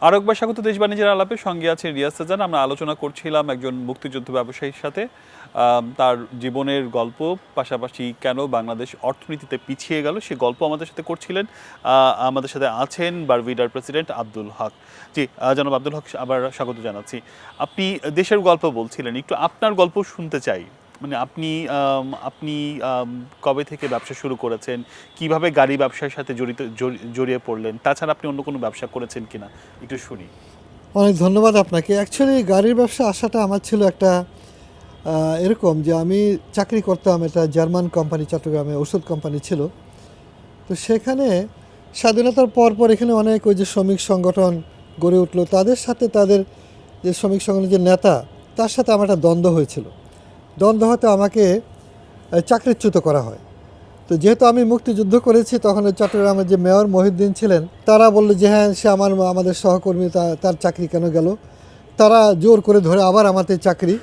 আরেকবার স্বাগত দেশ বাণিজ্যের আলাপে, সঙ্গে আছে রিয়াজ সাজান। আমরা আলোচনা করছিলাম একজন মুক্তিযুদ্ধ ব্যবসায়ীর সাথে, তার জীবনের গল্প, পাশাপাশি কেন বাংলাদেশ অর্থনীতিতে পিছিয়ে গেল সে গল্প আমাদের সাথে করছিলেন। আমাদের সাথে আছেন বারভিডার প্রেসিডেন্ট আব্দুল হক। জি, জনাব আব্দুল হক, আবার স্বাগত জানাচ্ছি। আপনি দেশের গল্প বলছিলেন, একটু আপনার গল্প শুনতে চাই। মানে আপনি আপনি কবে থেকে ব্যবসা শুরু করেছেন, কিভাবে গাড়ি ব্যবসার সাথে জড়িয়ে পড়লেন, তাছাড়া আপনি অন্য কোনো ব্যবসা করেছেন কিনা একটু শুনি। অনেক ধন্যবাদ আপনাকে। অ্যাকচুয়ালি গাড়ির ব্যবসা আসাটা আমার ছিল একটা এরকম যে আমি চাকরি করতাম, এটা জার্মান কোম্পানি, চট্টগ্রামে ওষুধ কোম্পানি ছিল। তো সেখানে স্বাধীনতার পর পর এখানে অনেক ওই যে শ্রমিক সংগঠন গড়ে উঠলো, তাদের সাথে তাদের যে শ্রমিক সংগঠনের যে নেতা, তার সাথে আমার একটা দ্বন্দ্ব হয়েছিল। দ্বন্দ্ব হতে আমাকে চাকরিচ্যুত করা হয়। তো যেহেতু আমি মুক্তিযুদ্ধ করেছি, তখন ওই চট্টগ্রামের যে মেয়র মহিউদ্দিন ছিলেন, তারা বললো যে হ্যাঁ, সে আমাদের সহকর্মী, তার চাকরি কেন গেল। তারা জোর করে ধরে আবার আমাদের চাকরি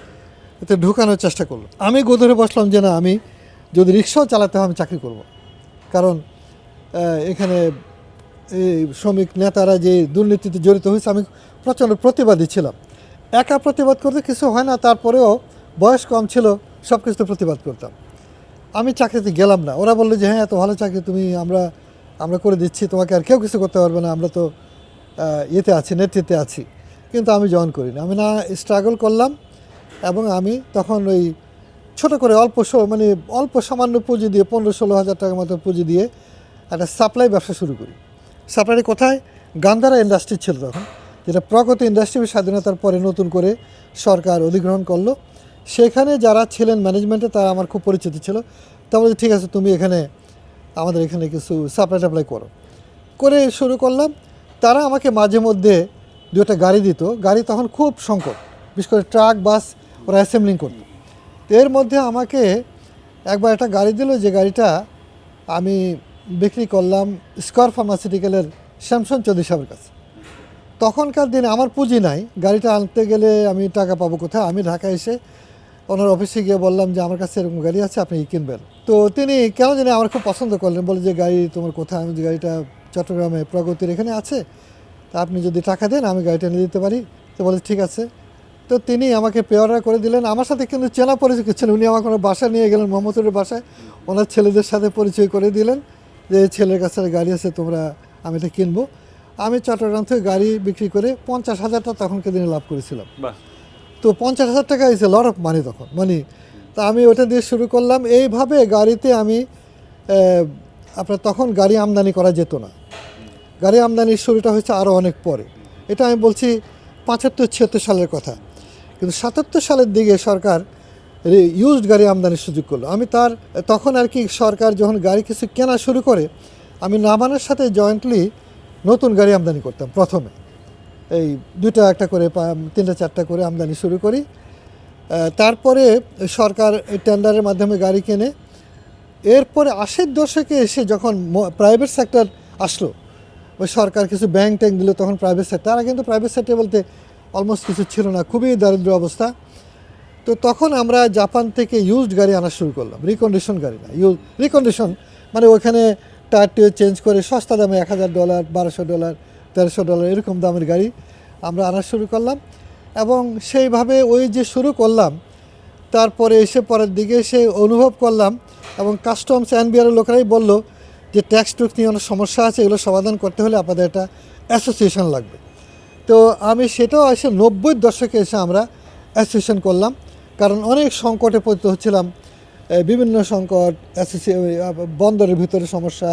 এতে ঢুকানোর চেষ্টা করলো। আমি গোধরে বসলাম যে না, আমি যদি রিক্সাও চালাতে হয় আমি চাকরি করব। কারণ এখানে এই শ্রমিক নেতারা যে দুর্নীতিতে জড়িত হয়েছে, আমি প্রচণ্ড প্রতিবাদী ছিলাম। একা প্রতিবাদ করতে কিছু হয় না, তারপরেও বয়স কম ছিল, সব কিছুতে প্রতিবাদ করতাম। আমি চাকরিতে গেলাম না। ওরা বললো যে হ্যাঁ, এত ভালো চাকরি তুমি, আমরা করে দিচ্ছি, তোমাকে আর কেউ কিছু করতে পারবে না, আমরা তো ইয়েতে আছি, নেতৃত্বে আছি। কিন্তু আমি জয়েন করিনি। আমি না স্ট্রাগল করলাম, এবং আমি তখন ওই ছোট করে অল্প সামান্য পুঁজি দিয়ে 15-16 হাজার টাকার মতো পুঁজি দিয়ে একটা সাপ্লাই ব্যবসা শুরু করি। সাপ্লাই কোথায়? গান্ধারা ইন্ডাস্ট্রি ছিল তখন, যেটা প্রগতি ইন্ডাস্ট্রি স্বাধীনতার পরে নতুন করে সরকার অধিগ্রহণ করলো। সেখানে যারা ছিলেন ম্যানেজমেন্টে, তারা আমার খুব পরিচিত ছিল। তা বলছে ঠিক আছে, তুমি আমাদের এখানে কিছু সাপ্লাই টাপ্লাই করে শুরু করলাম। তারা আমাকে মাঝে মধ্যে দুটা গাড়ি দিত। গাড়ি তখন খুব সংকট, বিশেষ করে ট্রাক, বাস ওরা অ্যাসেম্বলিং করত। এর মধ্যে আমাকে একবার একটা গাড়ি দিল, যে গাড়িটা আমি বিক্রি করলাম স্কয়ার ফার্মাসিউটিক্যালের শ্যামসন চৌধুরী সাহেবের কাছে। তখনকার দিনে আমার পুঁজি নাই, গাড়িটা আনতে গেলে আমি টাকা পাবো কোথায়। আমি ঢাকা এসে ওনার অফিসে গিয়ে বললাম যে আমার কাছে এরকম গাড়ি আছে, আপনি কিনবেন। তো তিনি কেন জানি আমার খুব পছন্দ করলেন, বলে যে গাড়ি তোমার কোথায়। আমি যে গাড়িটা চট্টগ্রামে প্রগতির এখানে আছে, তা আপনি যদি টাকা দেন আমি গাড়িটা নিয়ে দিতে পারি। তো বলে ঠিক আছে। তো তিনি আমাকে পেয়ারা করে দিলেন। আমার সাথে কিন্তু চেনা পরিচয় ছিলেন, উনি আমাকে ওনার বাসায় নিয়ে গেলেন, মোহাম্মদপুরের বাসায়। ওনার ছেলেদের সাথে পরিচয় করে দিলেন যে ছেলের কাছে গাড়ি আছে, আমি এটা কিনবো। আমি চট্টগ্রাম থেকে গাড়ি বিক্রি করে 50,000 টাকা তখনকার দিনে লাভ করেছিলাম। তো 50,000 টাকা is a lot of money তখন, তা আমি ওটা দিয়ে শুরু করলাম। এইভাবে গাড়িতে আমি আপনার তখন গাড়ি আমদানি করা যেত না। গাড়ি আমদানির শুরুটা হয়েছে আরও অনেক পরে। এটা আমি বলছি 75-76 সালের কথা। কিন্তু 77 সালের দিকে সরকার ইউজড গাড়ি আমদানির সুযোগ করলো। আমি তখন আর কি, সরকার যখন গাড়ি কিছু কেনা শুরু করে, আমি নামানোর সাথে জয়েন্টলি নতুন গাড়ি আমদানি করতাম। প্রথমে এই 2টা একটা করে 3টা 4টা করে আমদানি শুরু করি। তারপরে সরকার এই টেন্ডারের মাধ্যমে গাড়ি কেনে। এরপরে 80-র দশকে এসে যখন প্রাইভেট সেক্টর আসলো, ওই সরকার কিছু ব্যাংক ট্যাঙ্ক দিল, তখন প্রাইভেট সেক্টর, আর কিন্তু প্রাইভেট সেক্টর বলতে অলমোস্ট কিছু ছিল না, খুবই দারিদ্র অবস্থা। তো তখন আমরা জাপান থেকে ইউজড গাড়ি আনা শুরু করলাম, রিকন্ডিশন গাড়ি না, রিকন্ডিশন মানে ওখানে টায়ার টিয়ার চেঞ্জ করে সস্তা দামে $1,000, $1,200, $1,300 এরকম দামের গাড়ি আমরা আনা শুরু করলাম। এবং সেইভাবে ওই যে শুরু করলাম, তারপরে এসে পরের দিকে সে অনুভব করলাম, এবং কাস্টমস এনবিআরের লোকেরাই বলল যে ট্যাক্স টুক্স নিয়ে অনেক সমস্যা আছে, এগুলো সমাধান করতে হলে আপনাদের একটা অ্যাসোসিয়েশন লাগবে। তো আমি সেটাও এসে 90-র দশকে এসে আমরা অ্যাসোসিয়েশন করলাম, কারণ অনেক সংকটে পতিত হচ্ছিলাম। বিভিন্ন সংকট, বন্দরের ভিতরে সমস্যা,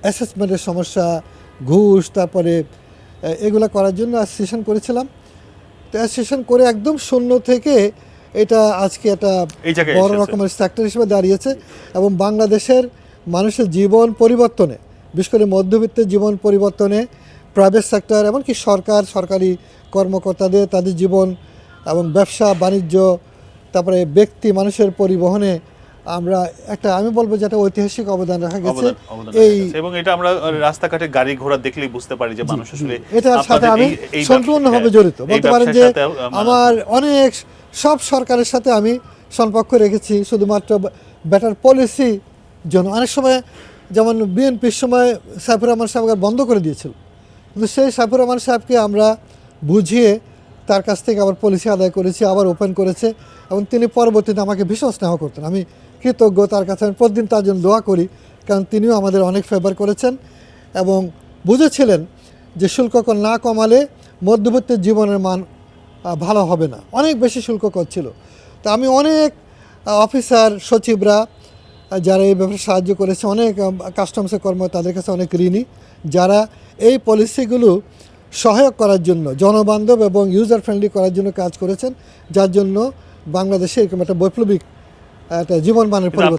অ্যাসেসমেন্টের সমস্যা, ঘুষ, তারপরে এগুলো করার জন্য অ্যাসোসিয়েশন করেছিলাম। তো অ্যাসোসিয়েশন করে একদম শূন্য থেকে এটা আজকে একটা বড় রকমের সেক্টর হিসেবে দাঁড়িয়েছে, এবং বাংলাদেশের মানুষের জীবন পরিবর্তনে, বিশেষ করে মধ্যবিত্তের জীবন পরিবর্তনে, প্রাইভেট সেক্টর এমনকি সরকারি কর্মকর্তাদের, তাদের জীবন এবং ব্যবসা বাণিজ্য, তারপরে ব্যক্তি মানুষের পরিবহনে আমরা আমি বলবো যে একটা ঐতিহাসিক অবদান রাখা গেছে। এবং এটা আমরা রাস্তাঘাটে গাড়ি ঘোড়া দেখলেই বুঝতে পারি যে মানুষ আসলে এটার সাথে আমি সম্পূর্ণভাবে জড়িত। বলতে পারেন যে আমার অনেক সব সরকারের সাথে আমি সম্পর্ক রেখেছি, শুধুমাত্র বেটার পলিসি জন্য। অনেক সময় যেমন বিএনপির সময় সাইফুর রহমান সাহেব বন্ধ করে দিয়েছিল, কিন্তু সেই সাইফুর রহমান সাহেবকে আমরা বুঝিয়ে তার কাছ থেকে আবার পলিসি আদায় করেছি, আবার ওপেন করেছে, এবং তিনি পরবর্তীতে আমাকে ভীষণ স্নেহ করতেন। আমি কৃতজ্ঞ তার কাছে, আমি প্রতিদিন তার জন্য দোয়া করি, কারণ তিনিও আমাদের অনেক ফেভার করেছেন এবং বুঝেছিলেন যে শুল্ক কর না কমালে মধ্যবিত্ত জীবনের মান ভালো হবে না। অনেক বেশি শুল্ক করছিল। তো আমি অনেক অফিসার সচিবরা যারা এই ব্যাপারে সাহায্য করেছে, অনেক কাস্টমসের কর্ম, তাদের কাছে অনেক ঋণী, যারা এই পলিসিগুলো সহায়ক করার জন্য, জনবান্ধব এবং ইউজার ফ্রেন্ডলি করার জন্য কাজ করেছেন, যার জন্য বাংলাদেশে এরকম একটা বৈপ্লবিক একটা জীবনমানের পরিবর্তন